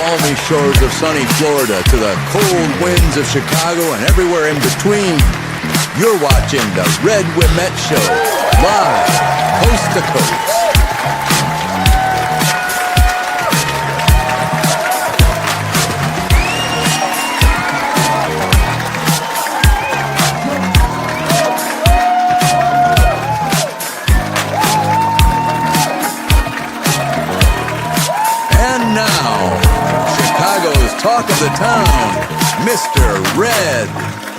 balmy shores of sunny Florida to the cold winds of Chicago and everywhere in between, you're watching the Red Wimet Show, live, coast to coast. Talk of the town, Mr. Red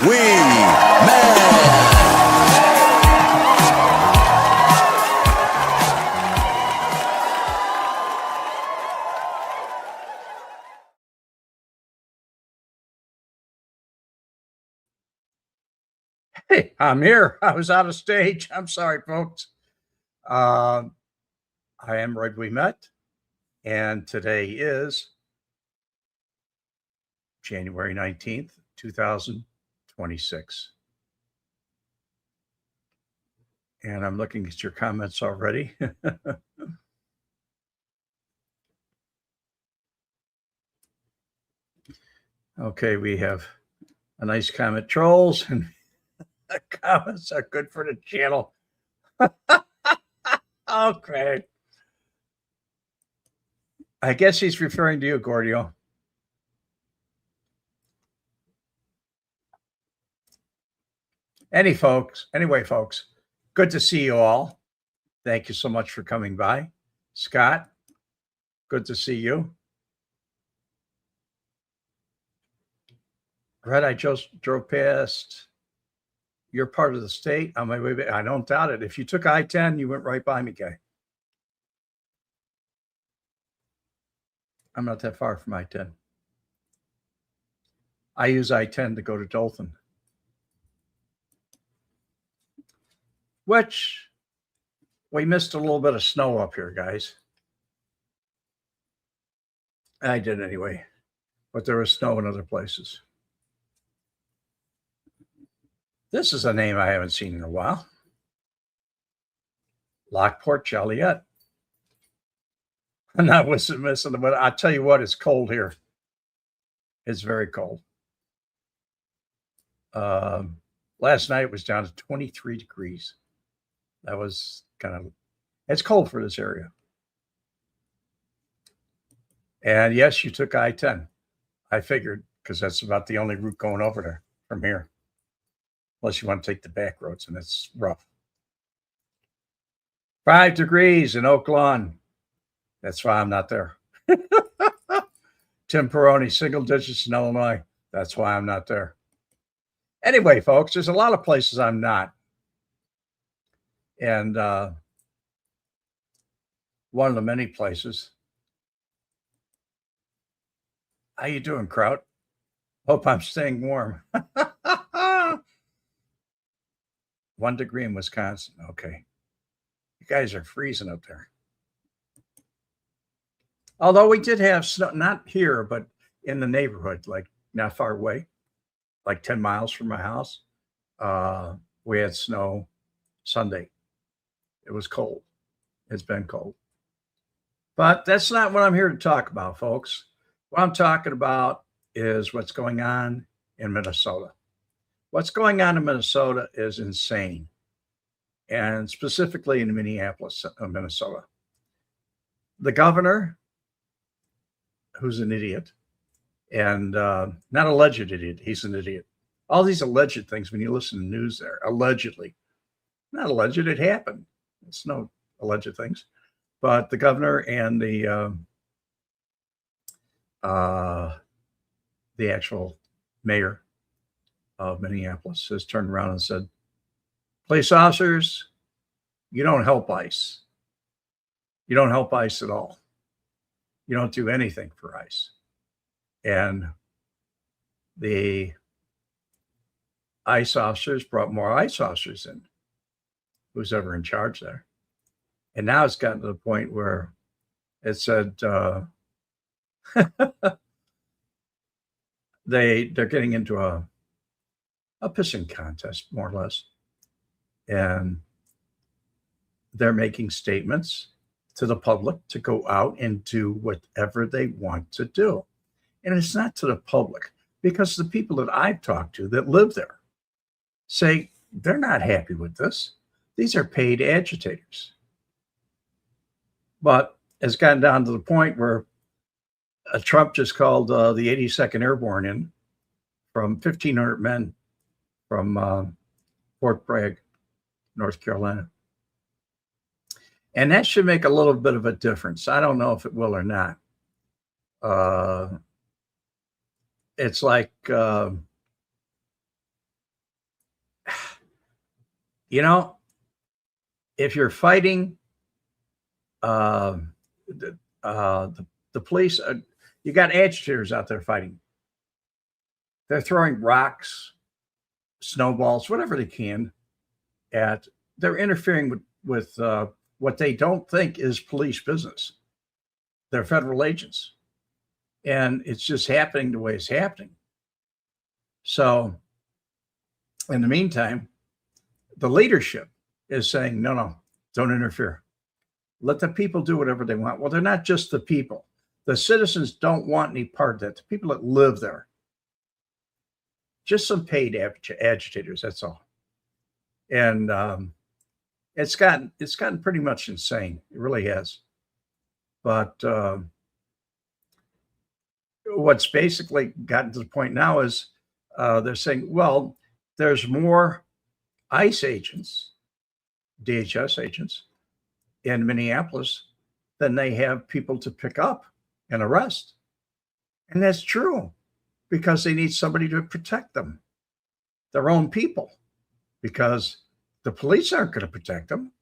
Wimet. Hey, I'm here. I was out of stage. I'm sorry, folks. I am Red Wimet, and today is January 19th, 2026. And I'm looking at your comments already. Okay, we have a nice comment, trolls, and the comments are good for the channel. Okay. I guess he's referring to you, Gordio. Anyway, folks, good to see you all. Thank you so much for coming by. Scott, good to see you. Red, I just drove past your part of the state on my way back. I don't doubt it. If you took I-10, you went right by me, guy. I'm not that far from I-10. I use I-10 to go to Dothan. Which we missed a little bit of snow up here, guys. I did anyway, but there was snow in other places. This is a name I haven't seen in a while. Lockport, Joliet. I'm not missing, but I'll tell you what, it's cold here. It's very cold. Last night it was down to 23 degrees. That was it's cold for this area. And yes, you took I-10. I figured, because that's about the only route going over there from here. Unless you want to take the back roads, and it's rough. 5 degrees in Oak Lawn. That's why I'm not there. Tim Peroni, single digits in Illinois. That's why I'm not there. Anyway, folks, there's a lot of places I'm not. And one of the many places. How you doing, Kraut? Hope I'm staying warm. 1 degree in Wisconsin. Okay. You guys are freezing up there. Although we did have snow, not here, but in the neighborhood, like not far away, like 10 miles from my house. We had snow Sunday. It was cold. It's been cold. But that's not what I'm here to talk about, folks. What I'm talking about is what's going on in Minnesota. What's going on in Minnesota is insane. And specifically in Minneapolis, Minnesota. The governor, who's an idiot, and not alleged idiot, he's an idiot. All these alleged things, when you listen to news there, allegedly. Not alleged, it happened. It's no alleged things. But the governor and the actual mayor of Minneapolis has turned around and said, police officers, you don't help ICE. You don't help ICE at all. You don't do anything for ICE. And the ICE officers brought more ICE officers in. Who's ever in charge there? And now it's gotten to the point where it said they're getting into a pissing contest, more or less. And they're making statements to the public to go out and do whatever they want to do. And it's not to the public, because the people that I've talked to that live there say they're not happy with this. These are paid agitators. But it's gotten down to the point where Trump just called the 82nd Airborne in from 1,500 men from Fort Bragg, North Carolina. And that should make a little bit of a difference. I don't know if it will or not. It's like, if you're fighting the police, you got agitators out there fighting. They're throwing rocks, snowballs, whatever they can they're interfering with what they don't think is police business. They're federal agents. And it's just happening the way it's happening. So in the meantime, the leadership is saying, no, don't interfere. Let the people do whatever they want. Well, they're not just the people. The citizens don't want any part of that. The people that live there. Just some paid agitators, that's all. And it's gotten pretty much insane. It really has. But what's basically gotten to the point now is they're saying, well, there's more ICE agents, DHS agents in Minneapolis than they have people to pick up and arrest. And that's true, because they need somebody to protect them, their own people, because the police aren't going to protect them,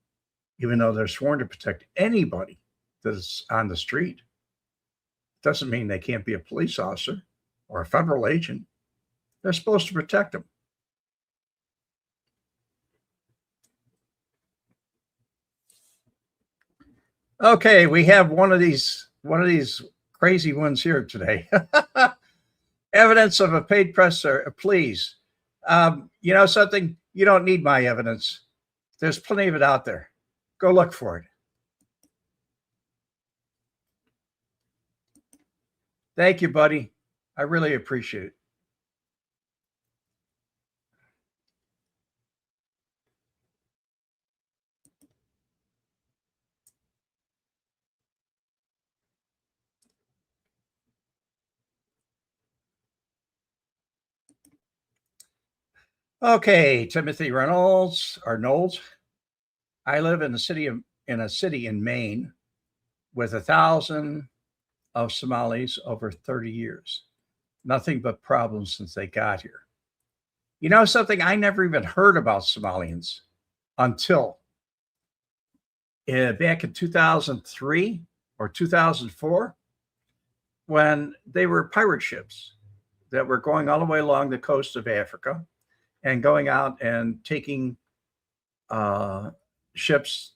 even though they're sworn to protect anybody that's on the street. Doesn't mean they can't be a police officer or a federal agent. They're supposed to protect them. Okay, we have one of these crazy ones here today. Evidence of a paid presser, please. You know something? You don't need my evidence. There's plenty of it out there. Go look for it. Thank you, buddy. I really appreciate it. Okay, Timothy Reynolds or Knowles. I live in a city in Maine with 1,000 of Somalis over 30 years. Nothing but problems since they got here. You know something? I never even heard about Somalians until back in 2003 or 2004, when they were pirate ships that were going all the way along the coast of Africa and going out and taking ships,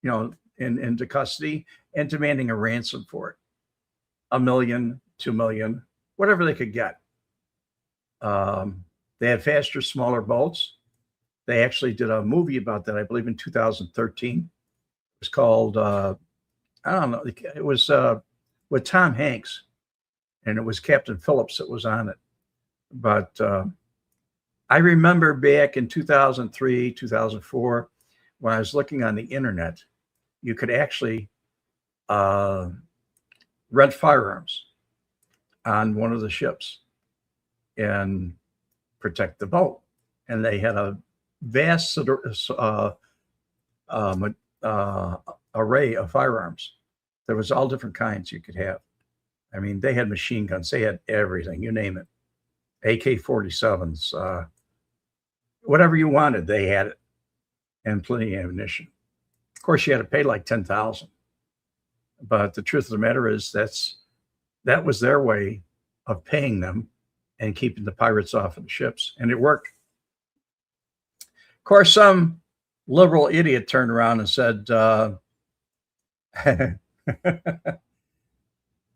into custody and demanding a ransom for it. $1 million, $2 million, whatever they could get. They had faster, smaller boats. They actually did a movie about that, I believe, in 2013. It was called, I don't know, it was with Tom Hanks, and it was Captain Phillips that was on it. But I remember back in 2003, 2004, when I was looking on the internet, you could actually rent firearms on one of the ships and protect the boat. And they had a vast array of firearms. There was all different kinds you could have. I mean, they had machine guns. They had everything, you name it. AK-47s, whatever you wanted, they had it, and plenty of ammunition. Of course, you had to pay like $10,000. But the truth of the matter is that was their way of paying them and keeping the pirates off of the ships, and it worked. Of course, some liberal idiot turned around and said,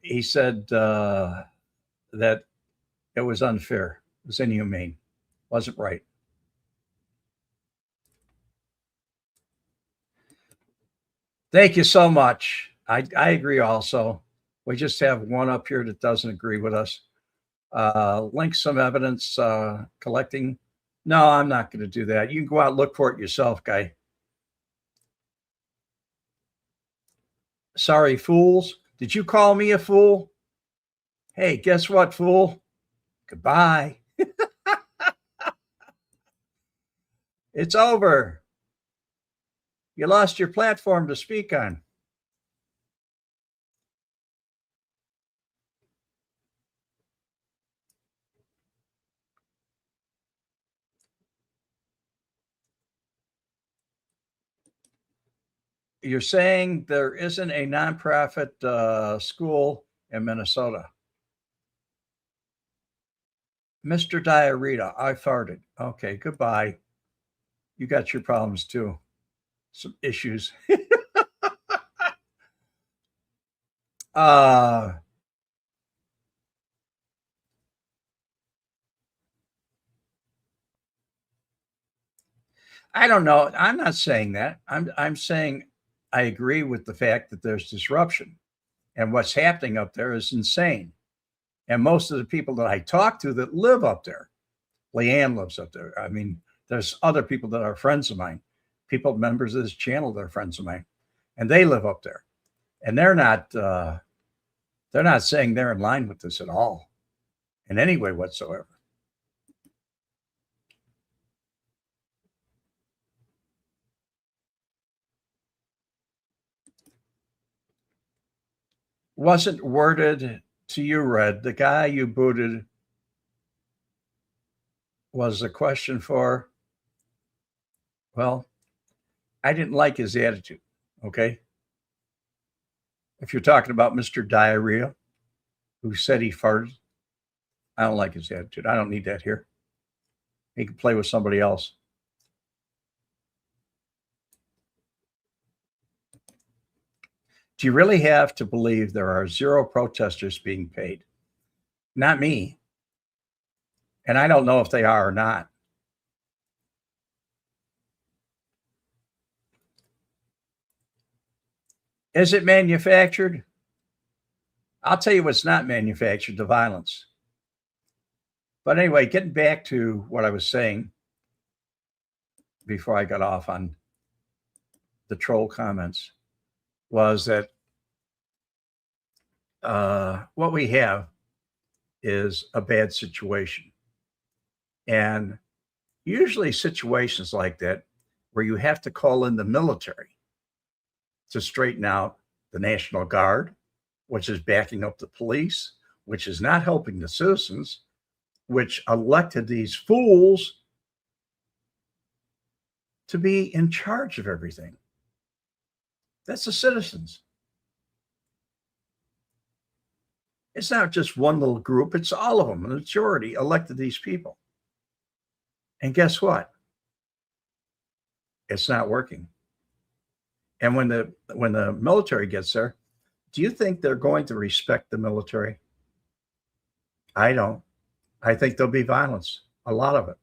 he said that it was unfair, it was inhumane, wasn't right. Thank you so much. I agree also. We just have one up here that doesn't agree with us. Link some evidence collecting. No, I'm not going to do that. You can go out and look for it yourself, guy. Sorry, fools. Did you call me a fool? Hey, guess what, fool? Goodbye. It's over. You lost your platform to speak on. You're saying there isn't a nonprofit school in Minnesota. Mr. Diarrhea, I farted. Okay, goodbye. You got your problems too. Some issues. I don't know. I'm not saying that. I'm saying I agree with the fact that there's disruption, and what's happening up there is insane. And most of the people that I talk to that live up there, Leanne lives up there. I mean, there's other people that are friends of mine, people members of this channel that are friends of mine, and they live up there, and they're not saying they're in line with this at all, in any way whatsoever. Wasn't worded to you, Red. The guy you booted was a question for, well, I didn't like his attitude. Okay. If you're talking about Mr. Diarrhea, who said he farted, I don't like his attitude. I don't need that here. He can play with somebody else. Do you really have to believe there are 0 protesters being paid? Not me. And I don't know if they are or not. Is it manufactured? I'll tell you what's not manufactured, the violence. But anyway, getting back to what I was saying before I got off on the troll comments, was that what we have is a bad situation. And usually situations like that, where you have to call in the military to straighten out the National Guard, which is backing up the police, which is not helping the citizens, which elected these fools to be in charge of everything. That's the citizens. It's not just one little group, it's all of them. The majority elected these people. And guess what? It's not working. And when the military gets there, do you think they're going to respect the military? I don't. I think there'll be violence, a lot of it.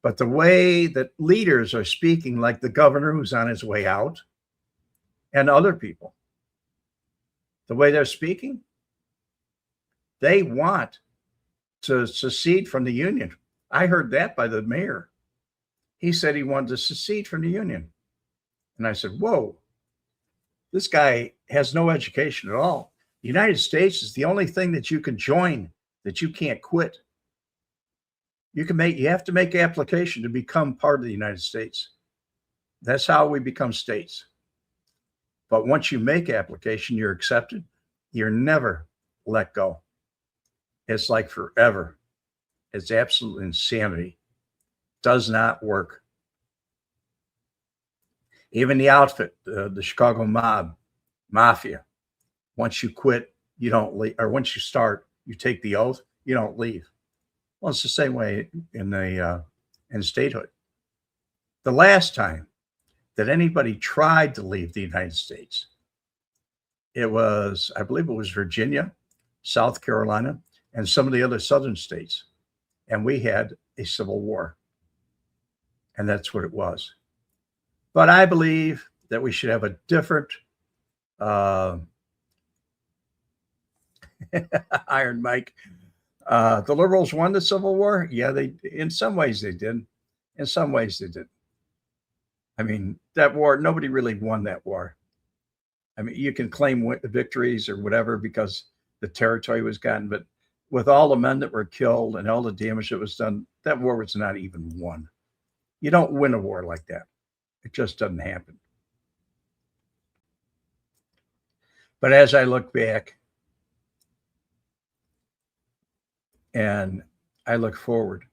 But the way that leaders are speaking, like the governor who's on his way out, and other people, the way they're speaking, they want to secede from the union. I heard that by the mayor. He said he wanted to secede from the union. And I said, whoa, this guy has no education at all. The United States is the only thing that you can join that you can't quit. You have to make application to become part of the United States. That's how we become states. But once you make application, you're accepted. You're never let go. It's like forever. It's absolute insanity. Does not work. Even the outfit, the Chicago mafia. Once you quit, you don't leave, or once you start, you take the oath, you don't leave. Well, it's the same way in statehood. The last time that anybody tried to leave the United States, it was, I believe it was Virginia, South Carolina, and some of the other southern states. And we had a civil war. And that's what it was. But I believe that we should have a different Iron Mike. The liberals won the Civil War. Yeah, they in some ways they did. In some ways they did. I mean, that war, nobody really won that war. I mean, you can claim victories or whatever because the territory was gotten, but with all the men that were killed and all the damage that was done, that war was not even won. You don't win a war like that. It just doesn't happen. But as I look back and I look forward,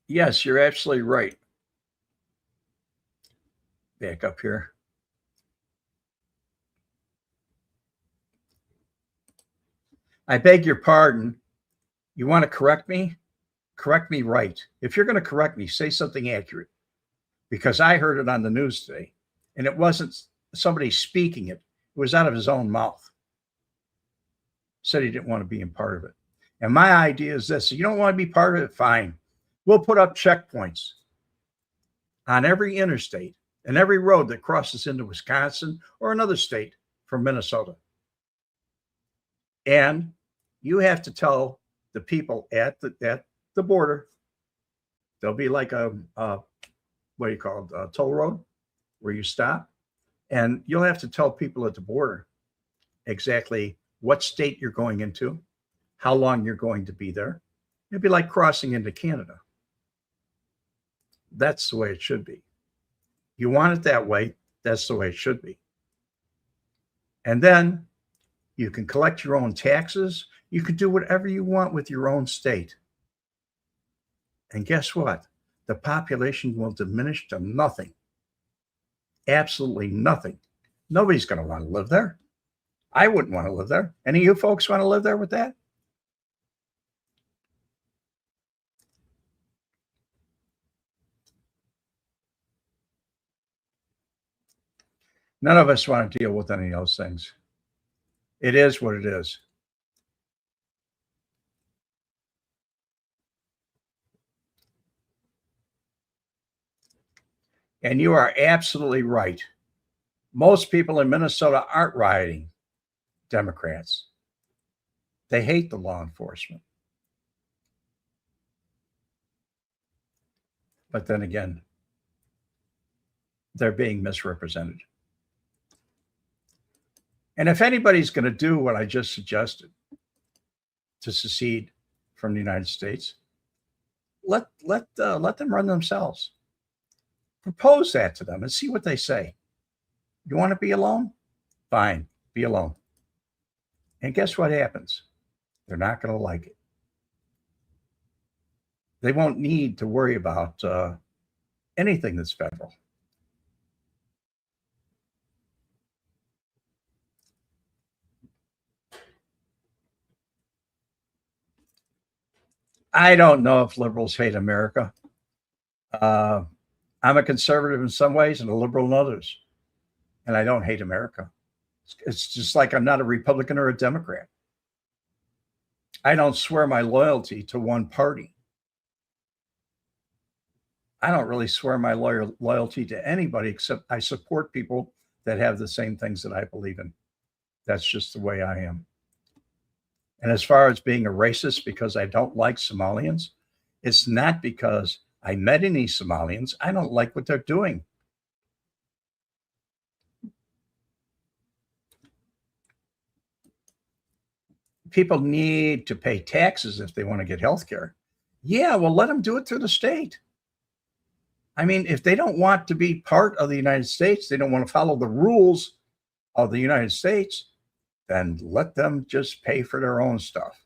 yes, you're absolutely right. Back up here. I beg your pardon. You want to correct me? Correct me right. If you're going to correct me, say something accurate because I heard it on the news today and it wasn't somebody speaking it. It was out of his own mouth. Said he didn't want to be a part of it. And my idea is this: you don't want to be part of it? Fine. We'll put up checkpoints on every interstate and every road that crosses into Wisconsin or another state from Minnesota. And you have to tell the people at the border, there'll be like a what do you call it, a toll road where you stop. And you'll have to tell people at the border exactly what state you're going into, how long you're going to be there. It'd be like crossing into Canada. That's the way it should be. You want it that way, that's the way it should be. And then you can collect your own taxes. You can do whatever you want with your own state. And guess what? The population will diminish to nothing. Absolutely nothing. Nobody's going to want to live there. I wouldn't want to live there. Any of you folks want to live there with that? None of us want to deal with any of those things. It is what it is. And you are absolutely right. Most people in Minnesota aren't rioting Democrats. They hate the law enforcement. But then again, they're being misrepresented. And if anybody's going to do what I just suggested, to secede from the United States, let them run themselves. Propose that to them and see what they say. You want to be alone? Fine, be alone. And guess what happens? They're not going to like it. They won't need to worry about anything that's federal. I don't know if liberals hate America. I'm a conservative in some ways and a liberal in others. And I don't hate America. It's just like I'm not a Republican or a Democrat. I don't swear my loyalty to one party. I don't really swear my loyalty to anybody, except I support people that have the same things that I believe in. That's just the way I am. And as far as being a racist because I don't like Somalians, it's not because I met any Somalians. I don't like what they're doing. People need to pay taxes if they want to get health care. Yeah, well, let them do it through the state. I mean, if they don't want to be part of the United States, they don't want to follow the rules of the United States, then let them just pay for their own stuff.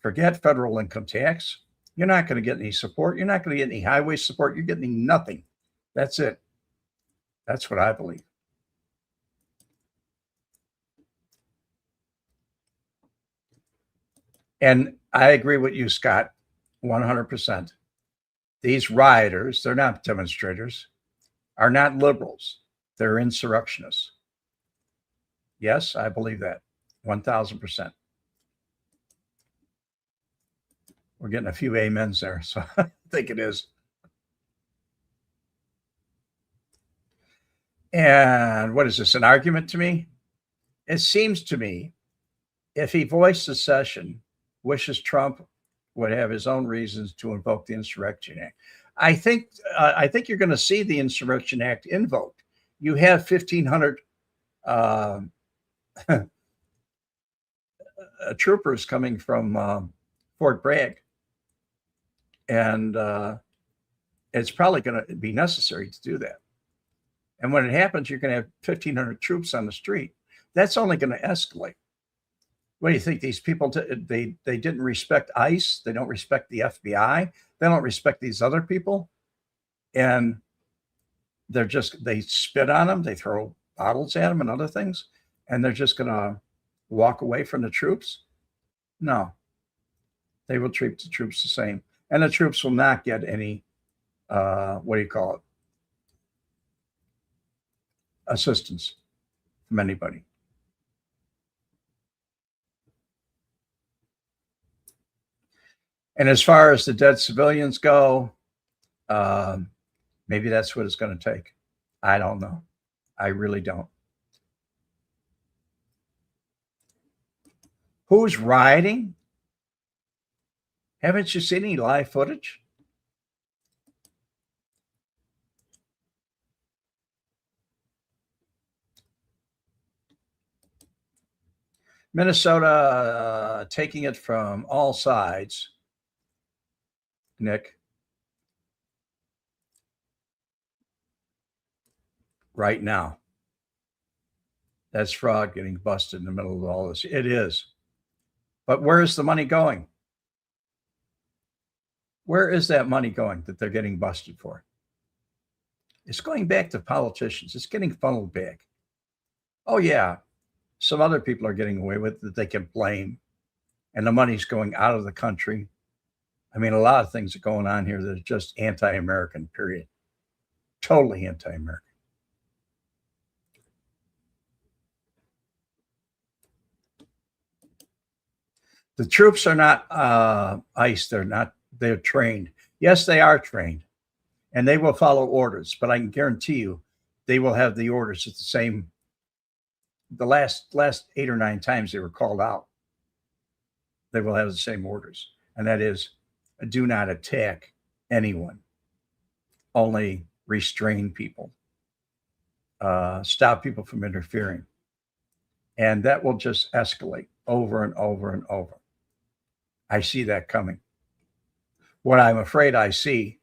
Forget federal income tax. You're not going to get any support. You're not going to get any highway support. You're getting nothing. That's it. That's what I believe. And I agree with you, Scott, 100%. These rioters, they're not demonstrators, are not liberals. They're insurrectionists. Yes, I believe that, 1,000%. We're getting a few amens there, so I think it is. And what is this, an argument to me? It seems to me if he voiced secession, wishes Trump would have his own reasons to invoke the Insurrection Act. I think you're going to see the Insurrection Act invoked. You have 1,500 troopers coming from Fort Bragg, and it's probably going to be necessary to do that. And when it happens, you're going to have 1,500 troops on the street. That's only going to escalate. What do you think? These people, they didn't respect ICE. They don't respect the FBI. They don't respect these other people. And they spit on them. They throw bottles at them and other things. And they're just going to walk away from the troops? No. They will treat the troops the same. And the troops will not get any, assistance from anybody. And as far as the dead civilians go, maybe that's what it's going to take. I don't know. I really don't. Who's rioting? Haven't you seen any live footage? Minnesota taking it from all sides. Nick, right now. That's fraud getting busted in the middle of all this. It is. But where is the money going? Where is that money going that they're getting busted for? It's going back to politicians. It's getting funneled back. Oh, yeah. Some other people are getting away with it that they can blame. And the money's going out of the country. I mean, a lot of things are going on here that are just anti-American, period. Totally anti-American. The troops are not ICE. They're trained. Yes, they are trained. And they will follow orders. But I can guarantee you, they will have the orders at the same. The last 8 or 9 times they were called out, they will have the same orders. And that is, do not attack anyone. Only restrain people. Stop people from interfering. And that will just escalate over and over and over. I see that coming. What I'm afraid I see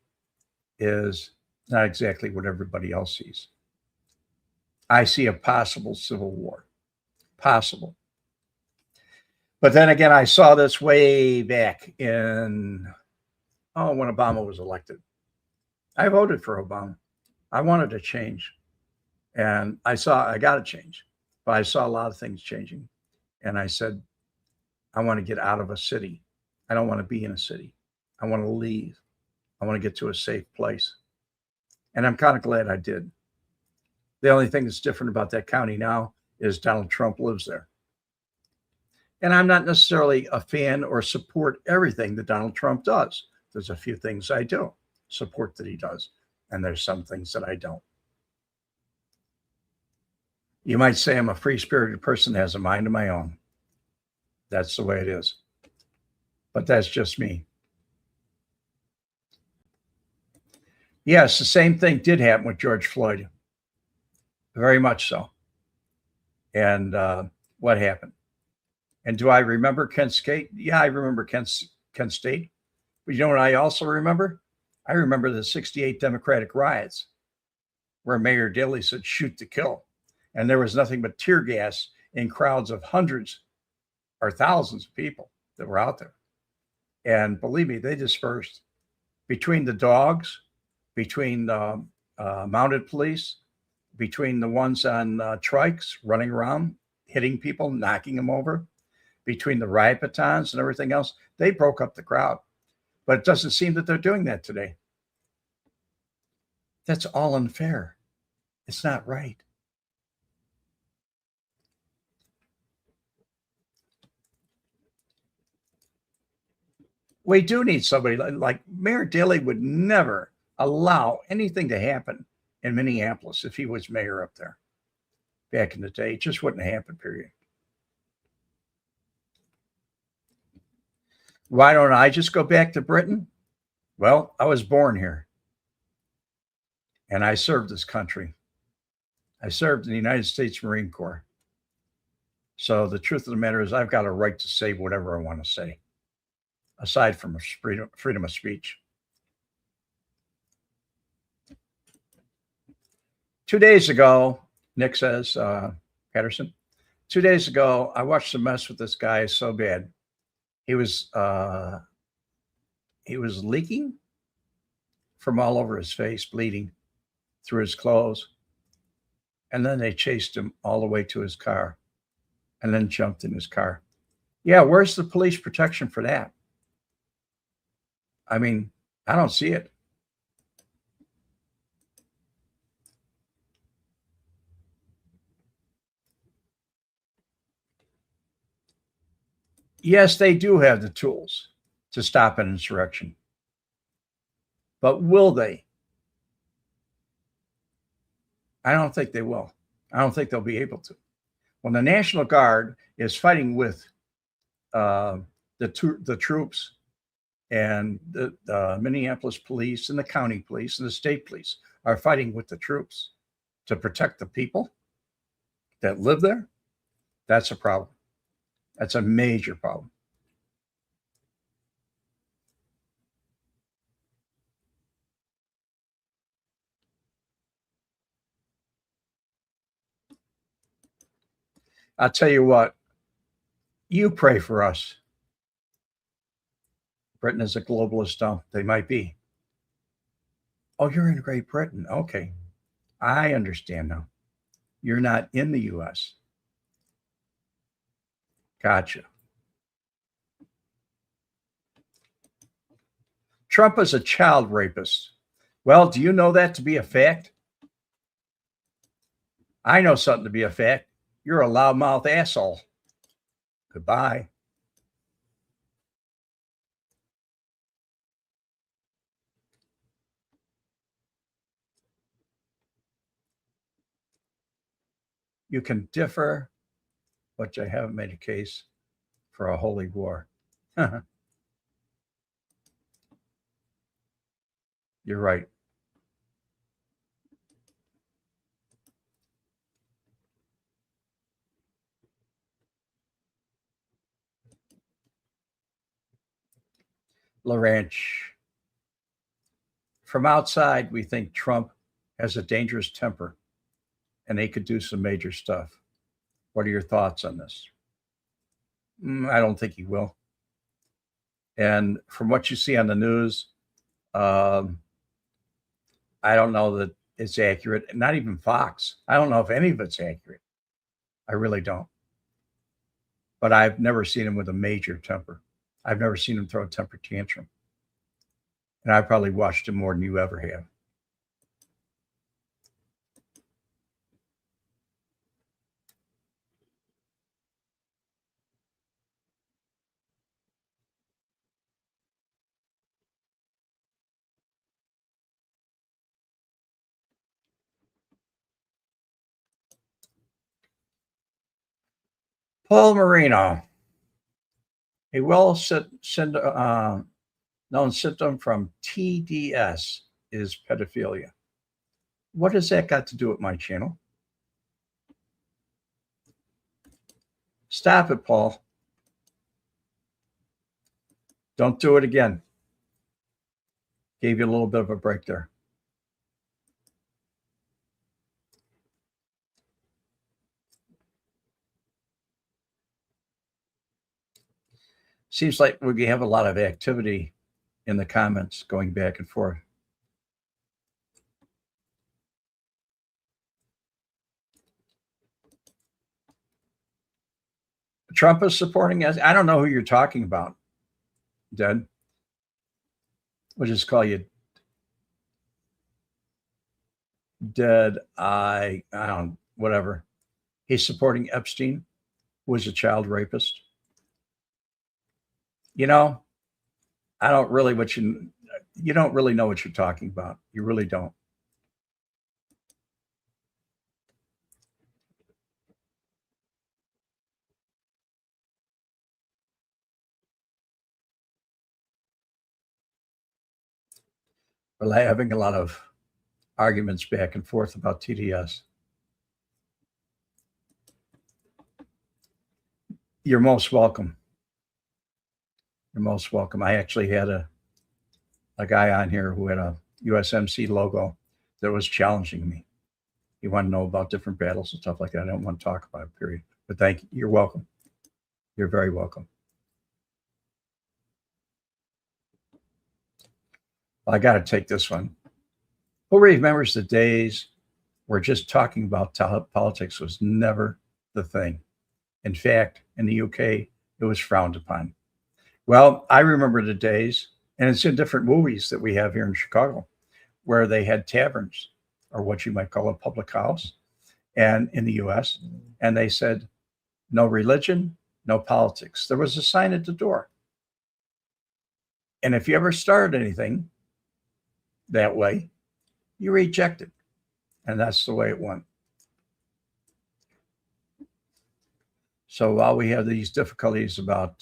is not exactly what everybody else sees. I see a possible civil war. Possible. But then again, I saw this way back when Obama was elected. I voted for Obama. I wanted to change. And I got to change. But I saw a lot of things changing. And I said, I want to get out of a city. I don't want to be in a city. I want to leave. I want to get to a safe place. And I'm kind of glad I did. The only thing that's different about that county now is Donald Trump lives there. And I'm not necessarily a fan or support everything that Donald Trump does. There's a few things I do support that he does. And there's some things that I don't. You might say I'm a free-spirited person that has a mind of my own. That's the way it is. But that's just me. Yes, the same thing did happen with George Floyd. Very much so. And what happened? And do I remember Kent State? Yeah, I remember Kent State. But you know what I also remember? I remember the 68 Democratic riots where Mayor Daley said, shoot to kill. And there was nothing but tear gas in crowds of hundreds or thousands of people that were out there. And believe me, they dispersed between the dogs, between the mounted police, between the ones on trikes running around, hitting people, knocking them over, between the riot batons and everything else. They broke up the crowd. But it doesn't seem that they're doing that today. That's all unfair. It's not right. We do need somebody like Mayor Daley would never allow anything to happen in Minneapolis if he was mayor up there back in the day. It just wouldn't happen, period. Why don't I just go back to Britain? Well, I was born here and I served this country. I served in the United States Marine Corps. So the truth of the matter is, I've got a right to say whatever I want to say, aside from freedom of speech. 2 days ago, Nick says, Patterson, 2 days ago, I watched the mess with this guy so bad. He was leaking from all over his face, bleeding through his clothes. And then they chased him all the way to his car and then jumped in his car. Yeah, where's the police protection for that? I mean, I don't see it. Yes, they do have the tools to stop an insurrection. But will they? I don't think they will. I don't think they'll be able to. When the National Guard is fighting with the troops and the Minneapolis Police and the county police and the state police are fighting with the troops to protect the people that live there, that's a problem. That's a major problem. I'll tell you what, you pray for us. Britain is a globalist dump. They might be. Oh, you're in Great Britain. Okay. I understand now. You're not in the US. Gotcha. Trump is a child rapist. Well, do you know that to be a fact? I know something to be a fact. You're a loudmouth asshole. Goodbye. You can differ, but you haven't made a case for a holy war. You're right. LaRanch. From outside, we think Trump has a dangerous temper and he could do some major stuff. What are your thoughts on this? I don't think he will. And from what you see on the news, I don't know that it's accurate. Not even Fox. I don't know if any of it's accurate. I really don't. But I've never seen him with a major temper. I've never seen him throw a temper tantrum. And I probably watched him more than you ever have. Paul Marino, a known symptom from TDS is pedophilia. What has that got to do with my channel? Stop it, Paul. Don't do it again. Gave you a little bit of a break there. Seems like we have a lot of activity in the comments going back and forth. Trump is supporting us. I don't know who you're talking about, Dead. We'll just call you Dead. I don't, whatever. He's supporting Epstein, who was a child rapist. You know, I don't really you don't really know what you're talking about. You really don't. We're having a lot of arguments back and forth about TDS. You're most welcome. You're most welcome. I actually had a guy on here who had a USMC logo that was challenging me. He wanted to know about different battles and stuff like that. I don't want to talk about it, period. But thank you. You're welcome. You're very welcome. Well, I got to take this one. Who remembers the days where just talking about politics was never the thing? In fact, in the UK, it was frowned upon. Well, I remember the days, and it's in different movies that we have here in Chicago, where they had taverns, or what you might call a public house, and in the US, and they said, no religion, no politics. There was a sign at the door. And if you ever started anything that way, you reject it. And that's the way it went. So while we have these difficulties about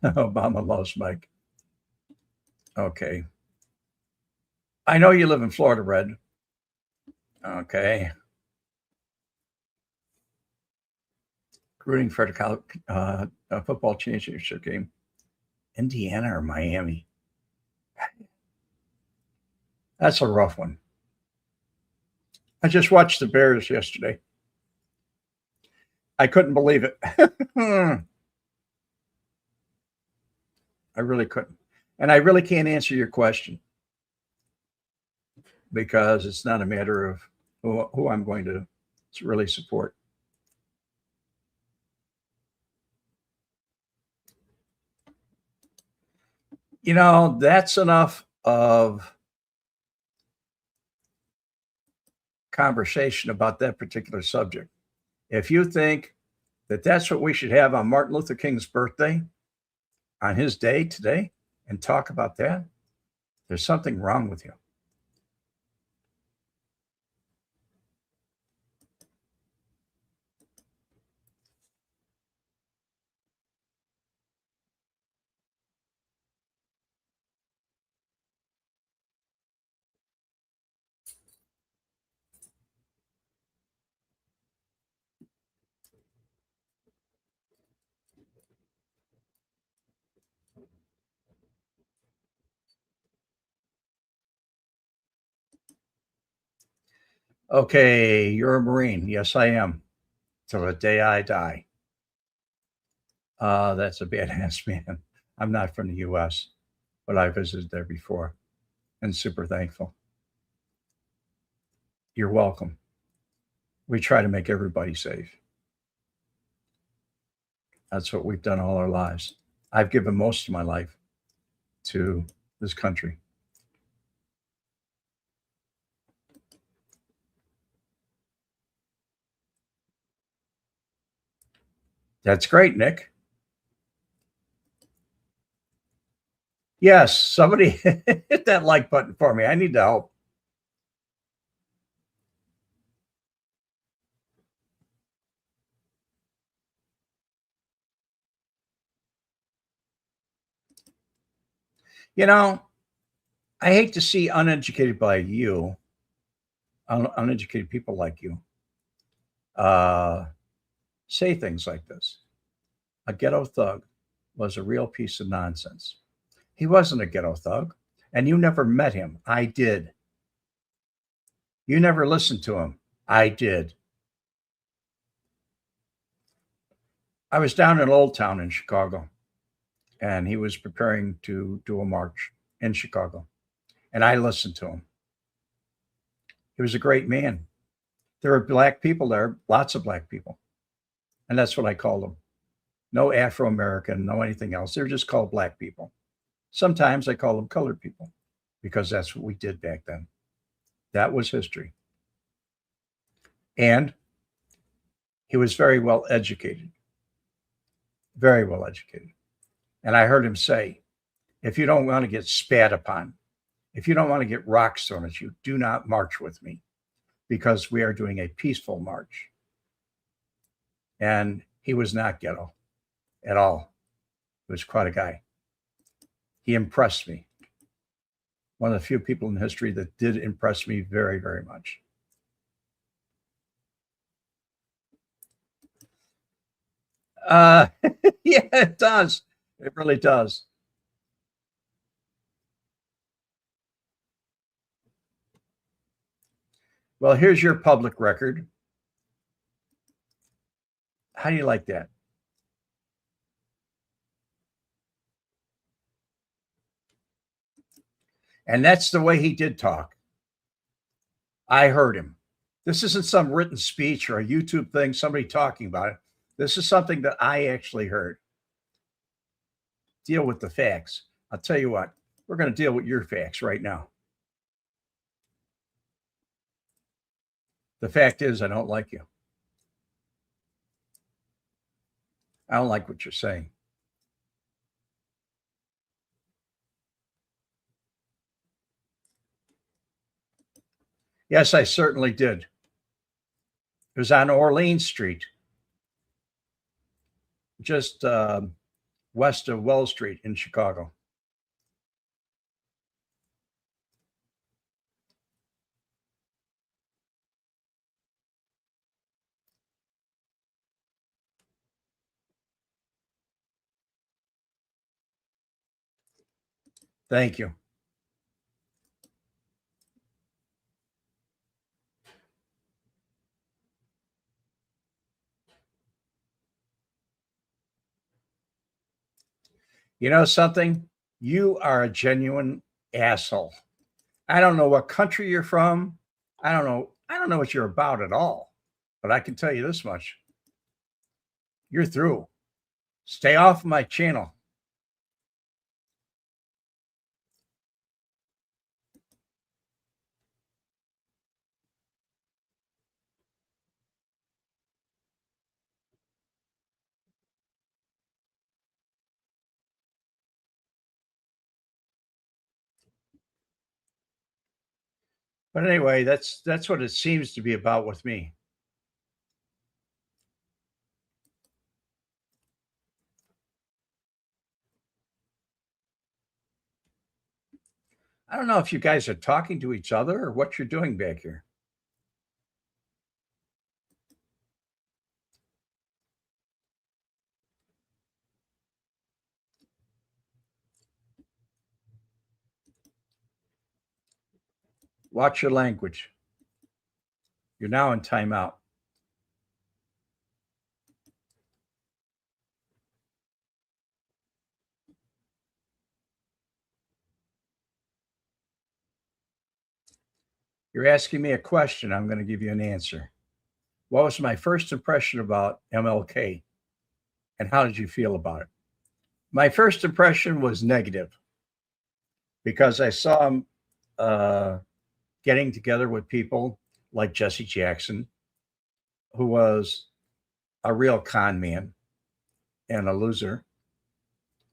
Obama loves Mike. Okay. I know you live in Florida, Red. Okay. Rooting for the football championship game. Indiana or Miami? That's a rough one. I just watched the Bears yesterday. I couldn't believe it. I really couldn't. And I really can't answer your question because it's not a matter of who I'm going to really support. You know, that's enough of conversation about that particular subject. If you think that that's what we should have on Martin Luther King's birthday, on his day today, and talk about that, there's something wrong with you. Okay, you're a Marine. Yes, I am. Till the day I die. That's a badass man. I'm not from the US, but I visited there before and super thankful. You're welcome. We try to make everybody safe. That's what we've done all our lives. I've given most of my life to this country. That's great, Nick. Yes, somebody hit that like button for me. I need to help. You know, I hate to see uneducated people like you, say things like this. A ghetto thug was a real piece of nonsense. He wasn't a ghetto thug, and you never met him. I did. You never listened to him. I did. I was down in Old Town in Chicago, and he was preparing to do a march in Chicago, and I listened to him. He was a great man. There were black people there, lots of black people, and that's what I called them. No Afro-American, no anything else. They're just called black people. Sometimes I call them colored people because that's what we did back then. That was history. And he was very well educated. Very well educated. And I heard him say, if you don't want to get spat upon, if you don't want to get rocks thrown at you, do not march with me because we are doing a peaceful march. And he was not ghetto at all. He was quite a guy. He impressed me. One of the few people in history that did impress me very, very much. Yeah, it does. It really does. Well, here's your public record. How do you like that? And that's the way he did talk. I heard him. This isn't some written speech or a YouTube thing, somebody talking about it. This is something that I actually heard. Deal with the facts. I'll tell you what, we're going to deal with your facts right now. The fact is, I don't like you. I don't like what you're saying. Yes, I certainly did. It was on Orleans Street, just west of Wells Street in Chicago. Thank you. You know something? You are a genuine asshole. I don't know what country you're from. I don't know what you're about at all. But I can tell you this much. You're through. Stay off my channel. But anyway, that's what it seems to be about with me. I don't know if you guys are talking to each other or what you're doing back here. Watch your language. You're now in timeout. You're asking me a question. I'm going to give you an answer. What was my first impression about MLK and how did you feel about it? My first impression was negative because I saw him getting together with people like Jesse Jackson, who was a real con man and a loser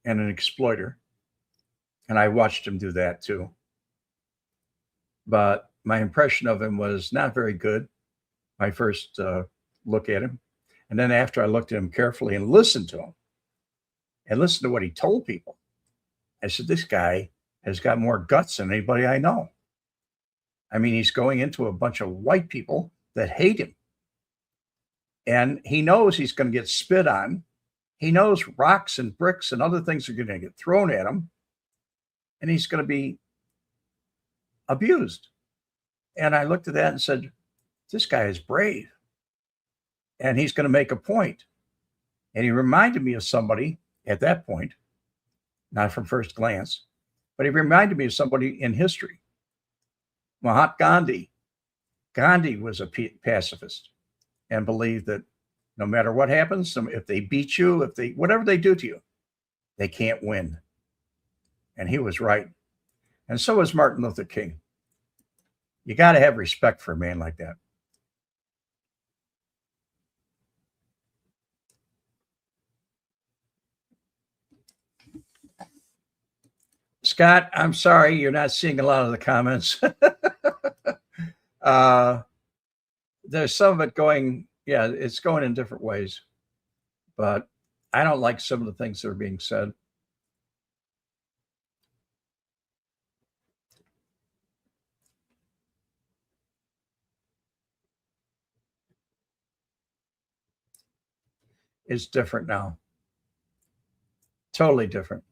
and an exploiter. And I watched him do that too. But my impression of him was not very good. My first look at him. And then after I looked at him carefully and listened to him and listened to what he told people, I said, this guy has got more guts than anybody I know. I mean, he's going into a bunch of white people that hate him. And he knows he's going to get spit on. He knows rocks and bricks and other things are going to get thrown at him. And he's going to be abused. And I looked at that and said, this guy is brave. And he's going to make a point. And he reminded me of somebody at that point, not from first glance, but he reminded me of somebody in history. Mahatma Gandhi. Gandhi was a pacifist and believed that no matter what happens, if they beat you, whatever they do to you, they can't win. And he was right. And so was Martin Luther King. You got to have respect for a man like that. Scott, I'm sorry you're not seeing a lot of the comments. There's some of it going, yeah, it's going in different ways. But I don't like some of the things that are being said. is different now. Totally different.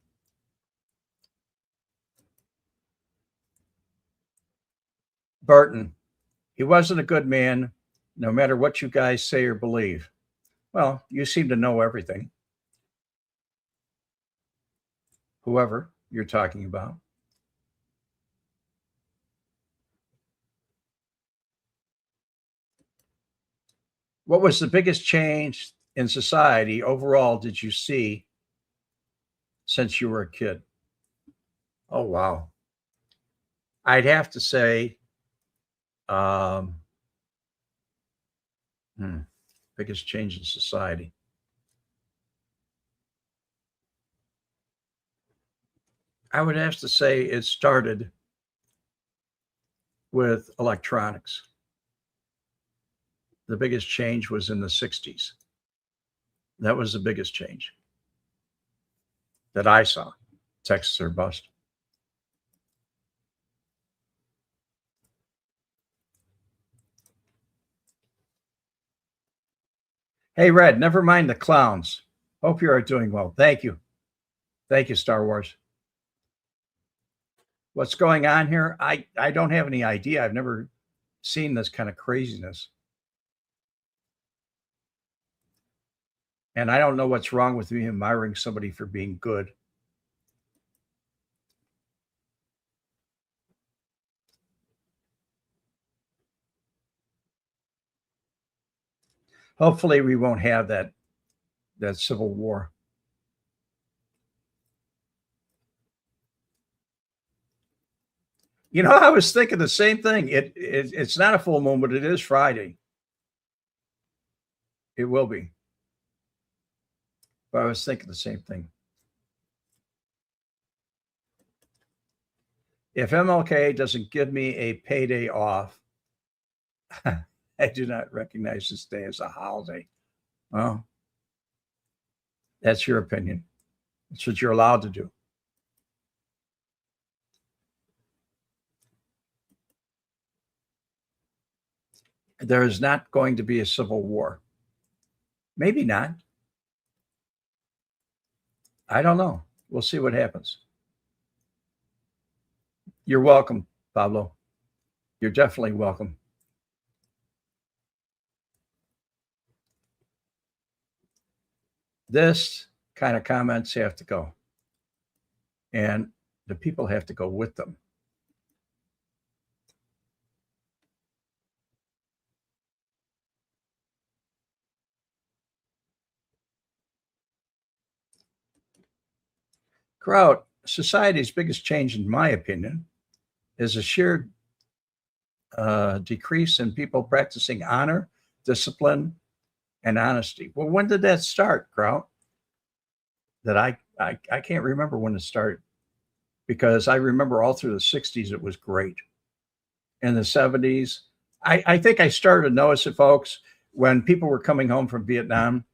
Burton, he wasn't a good man, no matter what you guys say or believe. Well, you seem to know everything. Whoever you're talking about. What was the biggest change in society overall did you see since you were a kid? Oh, wow. I'd have to say, um, hmm, biggest change in society. I would have to say it started with electronics. The biggest change was in the 60s. That was the biggest change that I saw. Texas or bust. Hey, Red, never mind the clowns. Hope you are doing well. Thank you. Thank you, Star Wars. What's going on here? I don't have any idea. I've never seen this kind of craziness. And I don't know what's wrong with me admiring somebody for being good. Hopefully we won't have that civil war. You know, I was thinking the same thing. It's not a full moon, but it is Friday. It will be. But I was thinking the same thing. If MLK doesn't give me a payday off, I do not recognize this day as a holiday. Well, that's your opinion. That's what you're allowed to do. There is not going to be a civil war. Maybe not. I don't know. We'll see what happens. You're welcome, Pablo. You're definitely welcome. This kind of comments have to go. And the people have to go with them. Kraut, society's biggest change, in my opinion, is a sheer decrease in people practicing honor, discipline, and honesty. Well, when did that start, Kraut? That I can't remember when it started, because I remember all through the 60s it was great. In the 70s, I think I started to notice it, folks, when people were coming home from Vietnam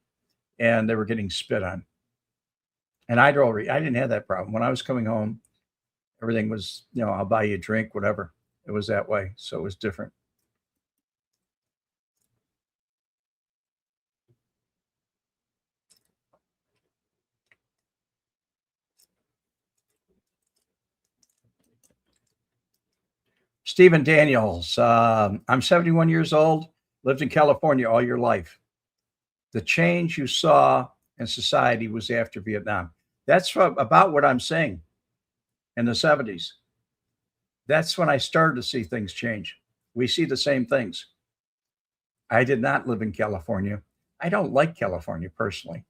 and they were getting spit on. And I didn't have that problem. When I was coming home, everything was, I'll buy you a drink, whatever. It was that way. So it was different. Stephen Daniels, I'm 71 years old, lived in California all your life. The change you saw in society was after Vietnam. That's about what I'm saying. In the 70s, that's when I started to see things change. We see the same things. I did not live in California. I don't like California personally.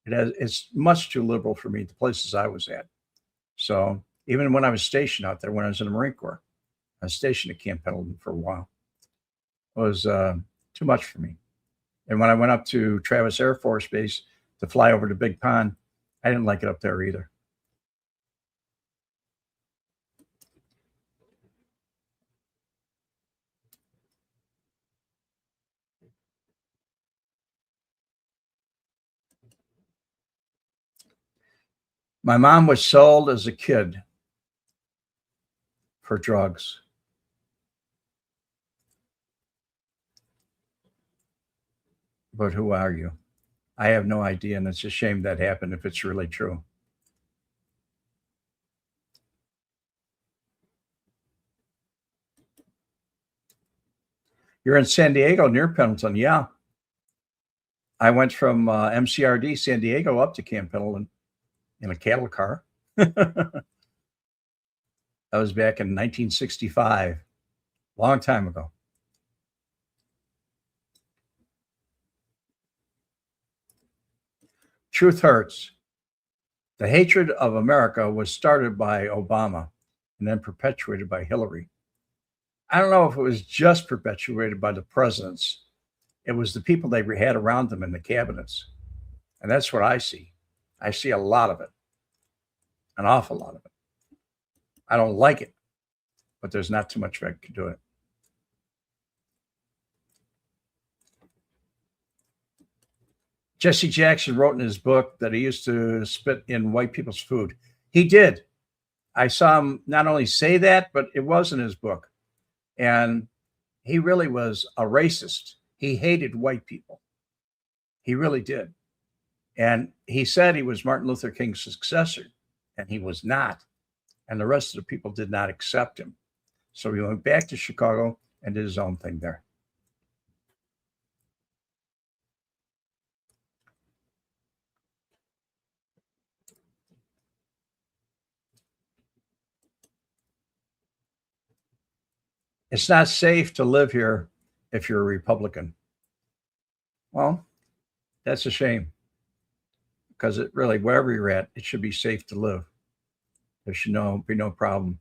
It's much too liberal for me, the places I was at. So even when I was stationed out there, when I was in the Marine Corps, I was stationed at Camp Pendleton for a while. It was too much for me. And when I went up to Travis Air Force Base to fly over to Big Pond, I didn't like it up there either. My mom was sold as a kid for drugs. But who are you? I have no idea, and it's a shame that happened if it's really true. You're in San Diego near Pendleton. Yeah. I went from MCRD San Diego up to Camp Pendleton in a cattle car. That was back in 1965, long time ago. Truth hurts. The hatred of America was started by Obama and then perpetuated by Hillary. I don't know if it was just perpetuated by the presidents. It was the people they had around them in the cabinets. And that's what I see. I see a lot of it, an awful lot of it. I don't like it, but there's not too much I can do it. Jesse Jackson wrote in his book that he used to spit in white people's food. He did. I saw him not only say that, but it was in his book. And he really was a racist. He hated white people. He really did. And he said he was Martin Luther King's successor, and he was not. And the rest of the people did not accept him. So he went back to Chicago and did his own thing there. It's not safe to live here if you're a Republican. Well, that's a shame, because it really, wherever you're at, it should be safe to live. There should be no problem.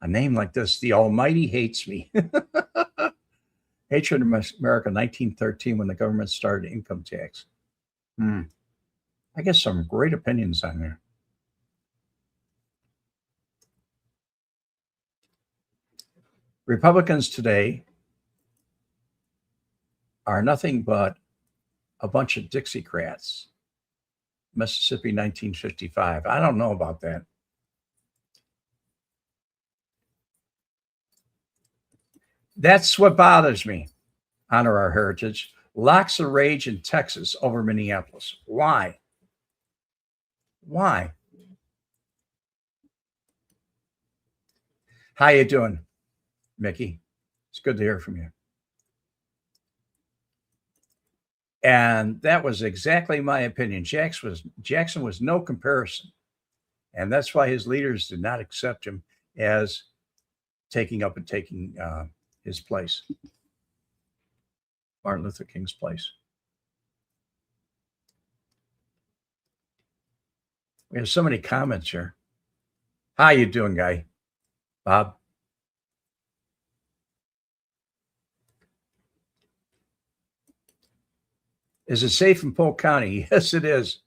A name like this, the Almighty hates me. Hatred of America, 1913, when the government started income tax. I guess some great opinions on there. Republicans today are nothing but a bunch of Dixiecrats. Mississippi, 1955. I don't know about that. That's what bothers me. Honor our heritage. Locks of rage in Texas over Minneapolis. Why? Why? How you doing, Mickey? It's good to hear from you. And that was exactly my opinion. Jackson was no comparison. And that's why his leaders did not accept him as taking his place, Martin Luther King's place. We have so many comments here. How you doing, guy? Bob? Is it safe in Polk County? Yes, it is.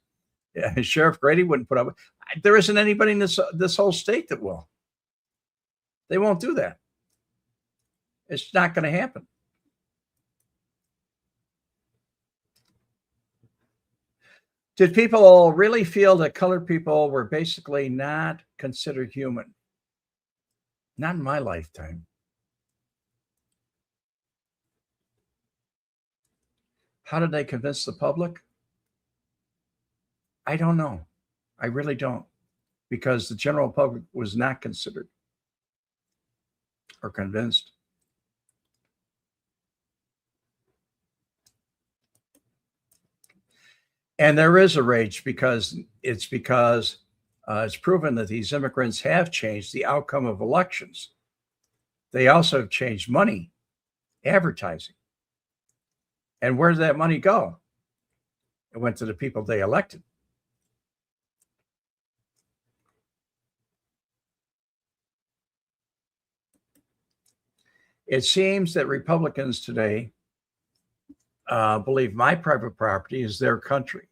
Yeah, Sheriff Grady wouldn't put up. There isn't anybody in this whole state that will. They won't do that. It's not going to happen. Did people really feel that colored people were basically not considered human? Not in my lifetime. How did they convince the public? I don't know. I really don't. Because the general public was not considered or convinced. And there is a rage because it's proven that these immigrants have changed the outcome of elections. They also have changed money, advertising. And where did that money go? It went to the people they elected. It seems that Republicans today believe my private property is their country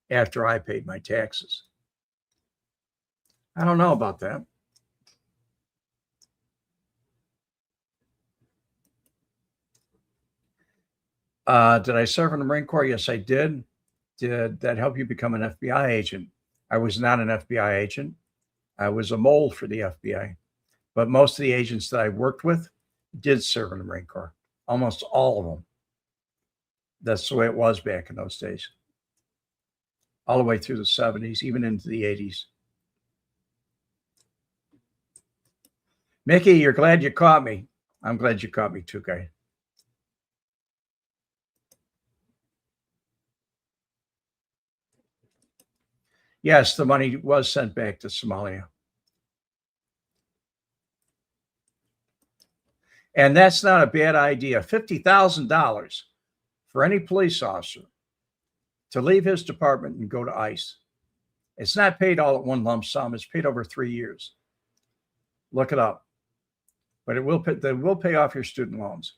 after I paid my taxes. I don't know about that. Did I serve in the Marine Corps? Yes, I did. Did that help you become an FBI agent? I was not an FBI agent. I was a mole for the FBI. But most of the agents that I worked with did serve in the Marine Corps. Almost all of them. That's the way it was back in those days. All the way through the 70s, even into the 80s. Mickey, you're glad you caught me. I'm glad you caught me too, guy. Yes, the money was sent back to Somalia. And that's not a bad idea. $50,000 for any police officer to leave his department and go to ICE. It's not paid all at one lump sum. It's paid over 3 years. Look it up. But they will pay off your student loans.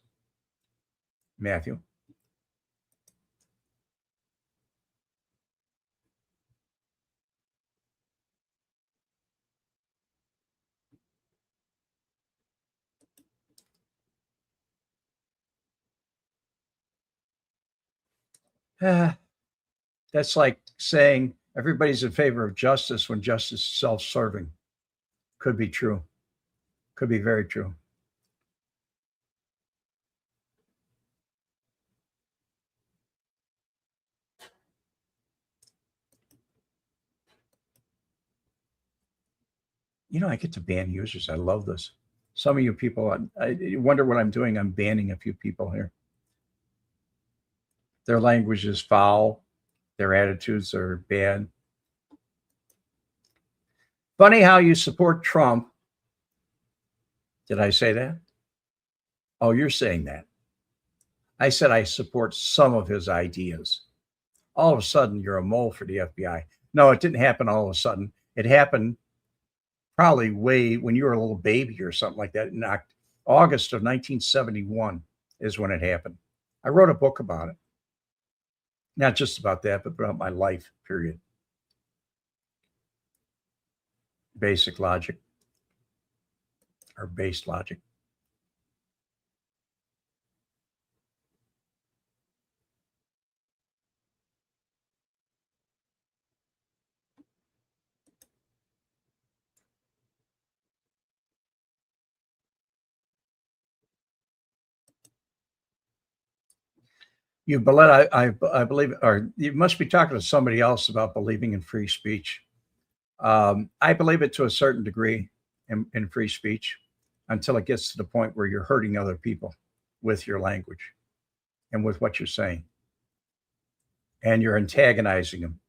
Matthew. That's like saying everybody's in favor of justice when justice is self-serving. Could be true. Could be very true. I get to ban users. I love this. Some of you people, I wonder what I'm doing. I'm banning a few people here. Their language is foul. Their attitudes are bad. Funny how you support Trump. Did I say that? Oh, you're saying that. I said I support some of his ideas. All of a sudden, you're a mole for the FBI. No, it didn't happen all of a sudden. It happened probably way when you were a little baby or something like that. In August of 1971 is when it happened. I wrote a book about it. Not just about that, but about my life, period. Basic logic or based logic. You believe, or you must be talking to somebody else about believing in free speech. I believe it to a certain degree in free speech until it gets to the point where you're hurting other people with your language and with what you're saying. And you're antagonizing them.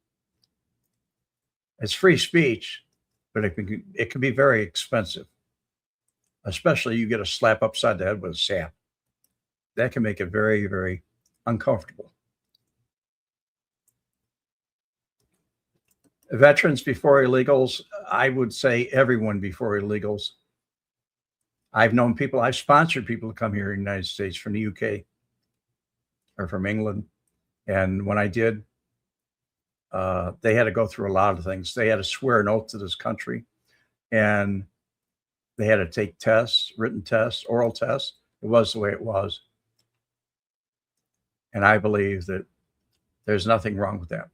It's free speech, but it can be very expensive. Especially you get a slap upside the head with a sap. That can make it very, very uncomfortable. Veterans before illegals, I would say everyone before illegals. I've sponsored people to come here in the United States from the UK or from England. And when I did, they had to go through a lot of things. They had to swear an oath to this country, and they had to take tests, written tests, oral tests. It was the way it was. And I believe that there's nothing wrong with that.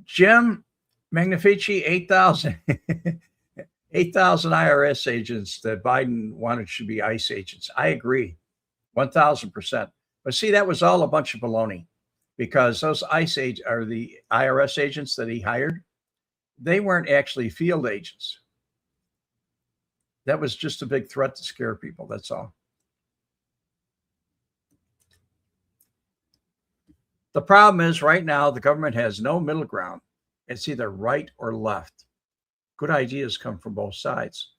Jim Magnifici, 8,000 IRS agents that Biden wanted should be ICE agents. I agree, 1,000%. But see, that was all a bunch of baloney, because those ICE agents are the IRS agents that he hired. They weren't actually field agents. That was just a big threat to scare people. That's all. The problem is right now, the government has no middle ground. It's either right or left. Good ideas come from both sides.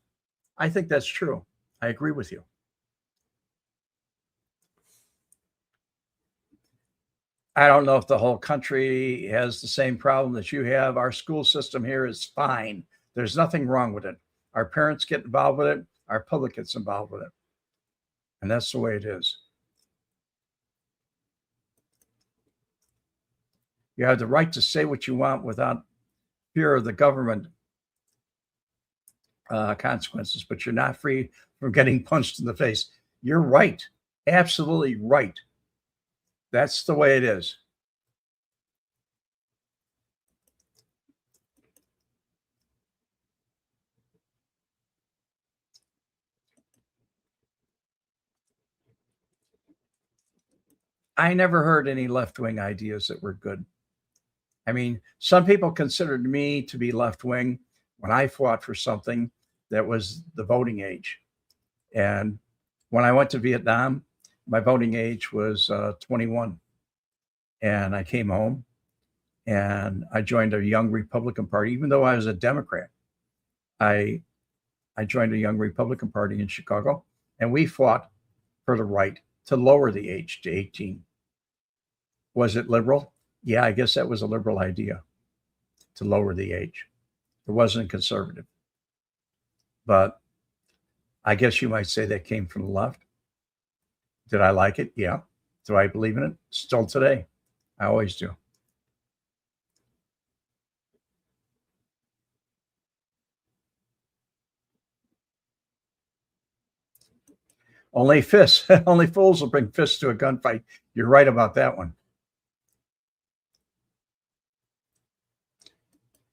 I think that's true. I agree with you. I don't know if the whole country has the same problem that you have. Our school system here is fine. There's nothing wrong with it. Our parents get involved with it. Our public gets involved with it. And that's the way it is. You have the right to say what you want without fear of the government consequences, but you're not free from getting punched in the face. You're right. Absolutely right. That's the way it is. I never heard any left-wing ideas that were good. I mean, some people considered me to be left-wing when I fought for something that was the voting age. And when I went to Vietnam, my voting age was 21. And I came home and I joined a young Republican Party, even though I was a Democrat. I I joined a young Republican Party in Chicago, and we fought for the right to lower the age to 18. Was it liberal? Yeah, I guess that was a liberal idea to lower the age. It wasn't conservative, but I guess you might say that came from the left. Did I like it? Yeah. Do I believe in it? Still today. I always do. Only fists, only fools will bring fists to a gunfight. You're right about that one.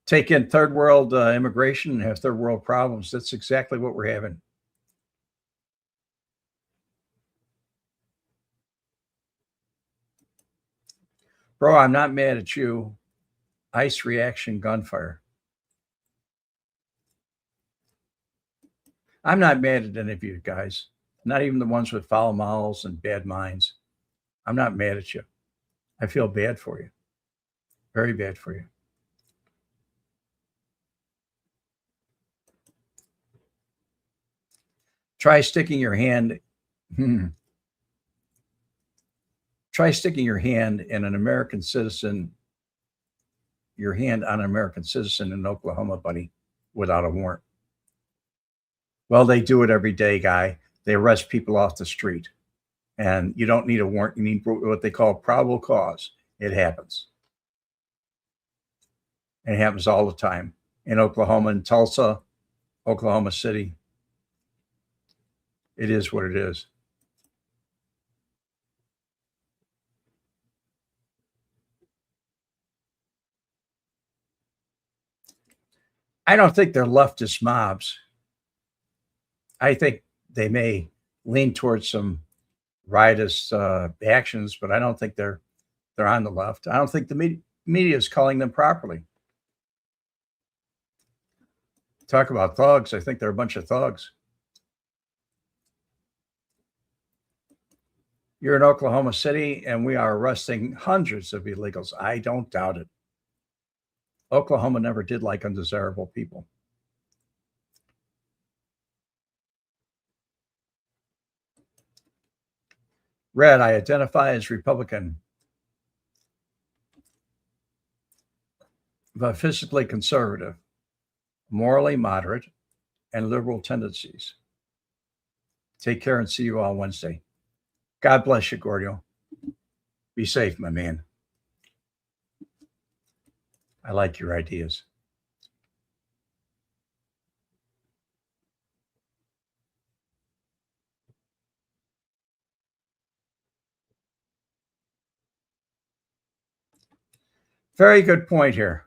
Take in third world immigration and have third world problems. That's exactly what we're having. Bro, I'm not mad at you. Ice reaction gunfire. I'm not mad at any of you guys, not even the ones with foul mouths and bad minds. I'm not mad at you. I feel bad for you, very bad for you. Try sticking your hand. Try sticking your hand in an American citizen, your hand on an American citizen in Oklahoma, buddy, without a warrant. Well, they do it every day, guy. They arrest people off the street, and you don't need a warrant. You need what they call probable cause. It happens. It happens all the time in Oklahoma, in Tulsa, Oklahoma City. It is what it is. I don't think they're leftist mobs. I think they may lean towards some riotous actions, but I don't think they're on the left. I don't think the media is calling them properly. Talk about thugs. I think they're a bunch of thugs. You're in Oklahoma City, and we are arresting hundreds of illegals. I don't doubt it. Oklahoma never did like undesirable people. Red, I identify as Republican, but fiscally conservative, morally moderate, and liberal tendencies. Take care and see you all Wednesday. God bless you, Gordio. Be safe, my man. I like your ideas. Very good point here.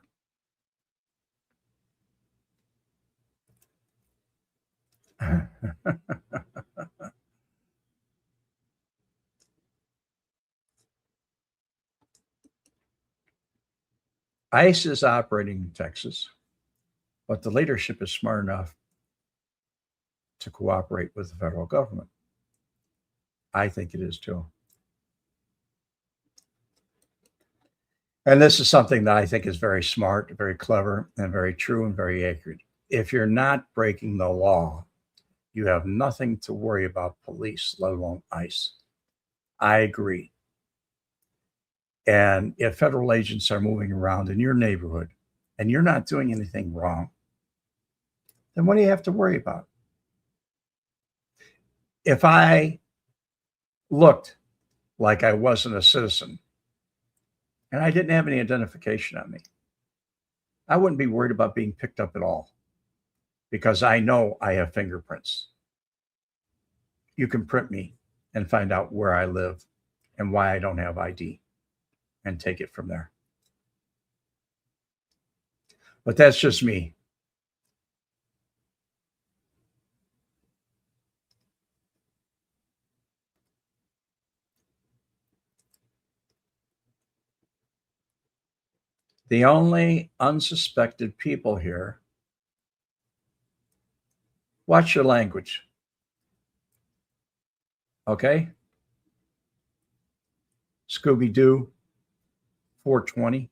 ICE is operating in Texas, but the leadership is smart enough to cooperate with the federal government. I think it is too. And this is something that I think is very smart, very clever, and very true and very accurate. If you're not breaking the law, you have nothing to worry about police, let alone ICE. I agree. And if federal agents are moving around in your neighborhood and you're not doing anything wrong, then what do you have to worry about? If I looked like I wasn't a citizen and I didn't have any identification on me, I wouldn't be worried about being picked up at all because I know I have fingerprints. You can print me and find out where I live and why I don't have ID and take it from there. But that's just me. The only unsuspected people here. Watch your language. Okay? Scooby-Doo, 420.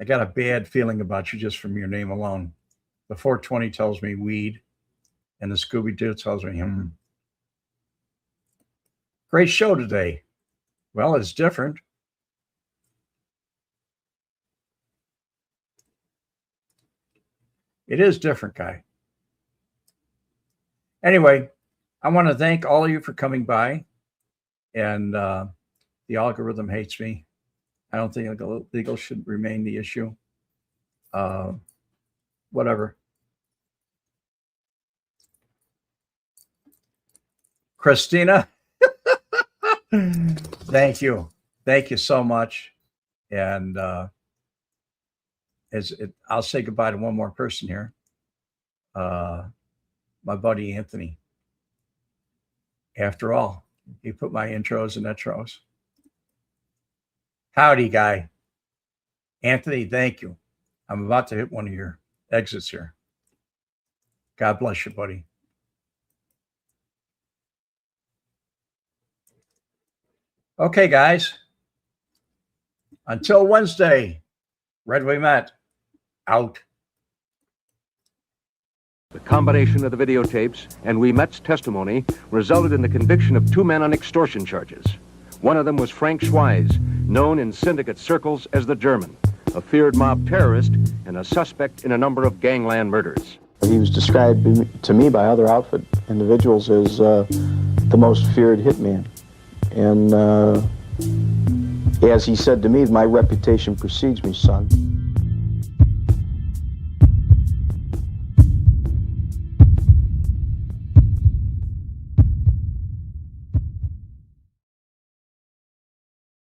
I got a bad feeling about you just from your name alone. The 420 tells me weed, and the Scooby-Doo tells me him. Great show today. Well, it's different. It is different, guy. Anyway, I want to thank all of you for coming by. And the algorithm hates me. I don't think legal should remain the issue. Whatever. Christina, thank you. Thank you so much. And I'll say goodbye to one more person here. My buddy Anthony. After all, he put my intros and outros. Howdy, guy. Anthony, thank you. I'm about to hit one of your exits here. God bless you, buddy. Okay, guys. Until Wednesday, Red We Met, out. The combination of the videotapes and We Met's testimony resulted in the conviction of 2 men on extortion charges. One of them was Frank Schweiz, known in syndicate circles as the German, a feared mob terrorist and a suspect in a number of gangland murders. He was described to me by other outfit individuals as the most feared hitman. And as he said to me, my reputation precedes me, son.